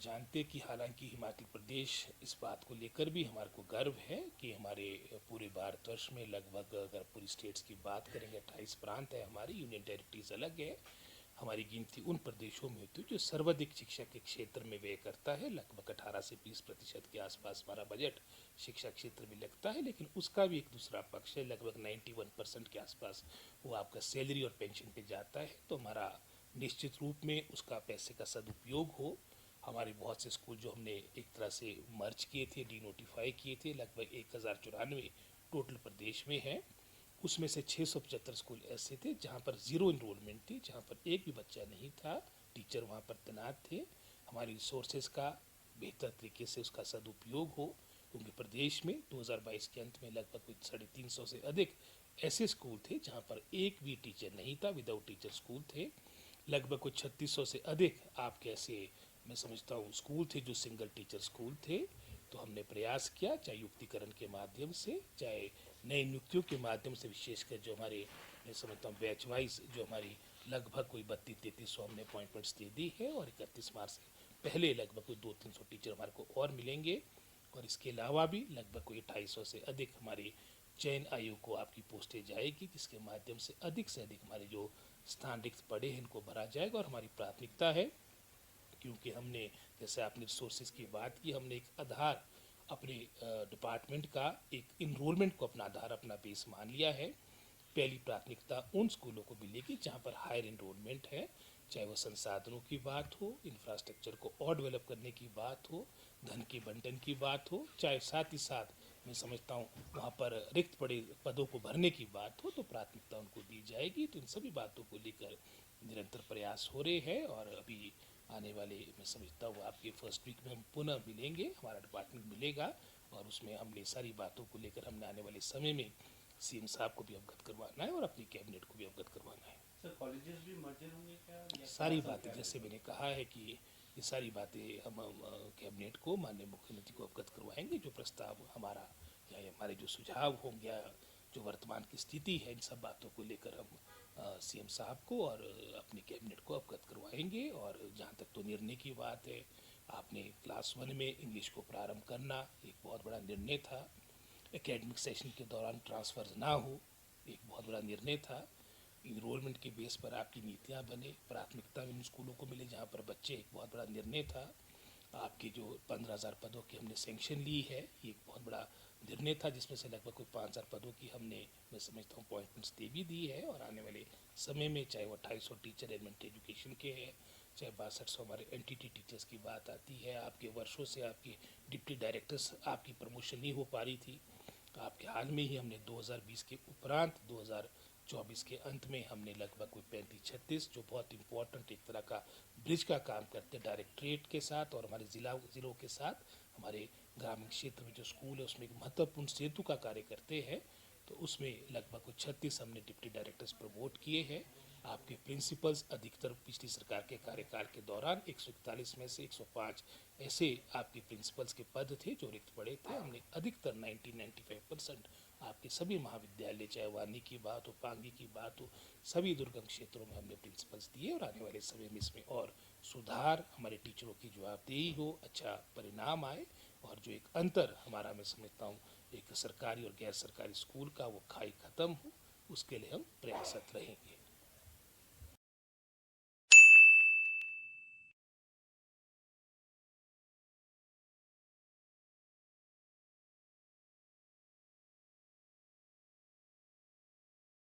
जानते कि हालांकि हिमाचल प्रदेश इस बात को लेकर भी हमारे को गर्व है कि हमारे पूरे भारतवर्ष में लगभग अगर पूरी स्टेट्स की बात करेंगे 28 प्रांत है, हमारी यूनियन टेरिटरीज अलग है। हमारी गिनती उन प्रदेशों में होती है जो सर्वाधिक शिक्षा के क्षेत्र में व्यय करता है। लगभग 18 से 20% के आसपास हमारा बजट शिक्षा क्षेत्र में लगता है। लेकिन उसका भी एक दूसरा पक्ष है, लगभग 91% के आसपास वो आपका सैलरी और पेंशन पे जाता है। तो हमारा निश्चित रूप में उसका पैसे का सदुपयोग हो। हमारे बहुत से स्कूल जो हमने एक तरह से मर्ज किए थे, डीनोटिफाई किए थे, लगभग 1094 टोटल प्रदेश में है। उसमें से 675 स्कूल ऐसे थे जहाँ पर ज़ीरो इनरोलमेंट थी, जहाँ पर एक भी बच्चा नहीं था, टीचर वहाँ पर तैनात थे। हमारी रिसोर्सेज का बेहतर तरीके से उसका सदुपयोग हो, क्योंकि प्रदेश में 2022 के अंत में लगभग कुछ 350 से अधिक ऐसे स्कूल थे जहाँ पर एक भी टीचर नहीं था, विदाउट टीचर स्कूल थे। लगभग कुछ 3600 से अधिक आपके ऐसे मैं समझता हूँ स्कूल थे जो सिंगल टीचर स्कूल थे। तो हमने प्रयास किया, चाहे युक्तिकरण के माध्यम से, चाहे नई नियुक्तियों के माध्यम से, विशेषकर जो हमारे मैं समझता हूँ बैच वाइज जो हमारी लगभग कोई 32-3300 हमने अपॉइंटमेंट्स दे दी है, और 31 मार्च से पहले लगभग कोई 200-300 टीचर हमारे को और मिलेंगे। और इसके अलावा भी लगभग कोई 250 से अधिक हमारे चयन आयोग को आपकी पोस्टें जाएगी, जिसके माध्यम से अधिक हमारे जो स्थान रिक्त पड़े हैं इनको भरा जाएगा। और हमारी प्राथमिकता है, क्योंकि हमने जैसे आपने रिसोर्सेज की बात की, हमने एक आधार अपने डिपार्टमेंट का एक इनरोलमेंट को अपना आधार, अपना बेस मान लिया है। पहली प्राथमिकता उन स्कूलों को मिलेगी जहाँ पर हायर इनरोलमेंट है, चाहे वो संसाधनों की बात हो, इंफ्रास्ट्रक्चर को और डेवलप करने की बात हो, धन के बंटन की बात हो, चाहे साथ ही साथ मैं समझता हूँ वहाँ पर रिक्त पड़े पदों को भरने की बात हो, तो प्राथमिकता उनको दी जाएगी। तो इन सभी बातों को लेकर निरंतर प्रयास हो रहे हैं, और अभी आने वाले मैं समझता हूँ आपके फर्स्ट वीक में हम पुनः मिलेंगे, हमारा डिपार्टमेंट मिलेगा, और उसमें हमने सारी बातों को लेकर हमने आने वाले समय में सीएम साहब को भी अवगत करवाना है और अपनी कैबिनेट को भी अवगत करवाना है। सर कॉलेजेस भी मर्जर होंगे क्या, या सारी बातें जैसे मैंने कहा है कि ये सारी बातें हम कैबिनेट को, माननीय मुख्यमंत्री को अवगत करवाएंगे। जो प्रस्ताव हमारा या हमारे जो सुझाव होंगे, जो वर्तमान की स्थिति है, इन सब बातों को लेकर हम सीएम साहब को और अपनी कैबिनेट को अवगत करवाएंगे। और जहाँ तक तो निर्णय की बात है, आपने क्लास 1 में इंग्लिश को प्रारंभ करना एक बहुत बड़ा निर्णय था। एकेडमिक सेशन के दौरान ट्रांसफ़र ना हो, एक बहुत बड़ा निर्णय था। इनरोलमेंट के बेस पर आपकी नीतियाँ बने, प्राथमिकता उन स्कूलों को मिले जहाँ पर बच्चे, एक बहुत बड़ा निर्णय था। आपके जो 15,000 पदों की हमने सेंक्शन ली है, ये एक बहुत बड़ा निर्णय था, जिसमें से लगभग कोई 5,000 पदों की हमने मैं समझता हूँ अपॉइंटमेंट्स दे भी दी है। और आने वाले समय में चाहे वो 250 टीचर एलिमेंट्री एजुकेशन के हैं, चाहे 6200 हमारे एनटीटी टीचर्स की बात आती है। आपके वर्षों से आपके डिप्टी डायरेक्टर्स आपकी प्रमोशन नहीं हो पा रही थी, आपके हाल में ही हमने 2020 के उपरांत 2024 के अंत में हमने लगभग कोई 35-36 जो बहुत इंपॉर्टेंट एक तरह का ब्रिज का काम करते हैं डायरेक्टरेट के साथ और हमारे ज़िलों के साथ, हमारे ग्रामीण क्षेत्र में जो स्कूल है उसमें एक महत्वपूर्ण सेतु का कार्य करते हैं। तो उसमें लगभग कुछ 36 हमने डिप्टी डायरेक्टर्स प्रमोट किए हैं। आपके प्रिंसिपल्स अधिकतर पिछली सरकार के कार्यकाल के दौरान 141 में से 105 ऐसे आपके प्रिंसिपल्स के पद थे जो रिक्त पड़े थे। हमने अधिकतर 90-95% आपके सभी महाविद्यालय, चाहे वानी की बात हो, पांगी की बात हो, सभी दुर्गम क्षेत्रों में हमने प्रिंसिपल्स दिए। और आने वाले समय में इसमें और सुधार, हमारे टीचरों की जवाबदेही हो, अच्छा परिणाम आए, और जो एक अंतर हमारा मैं समझता हूँ एक सरकारी और गैर सरकारी स्कूल का, वो खाई खत्म हो, उसके लिए हम प्रयासरत रहेंगे।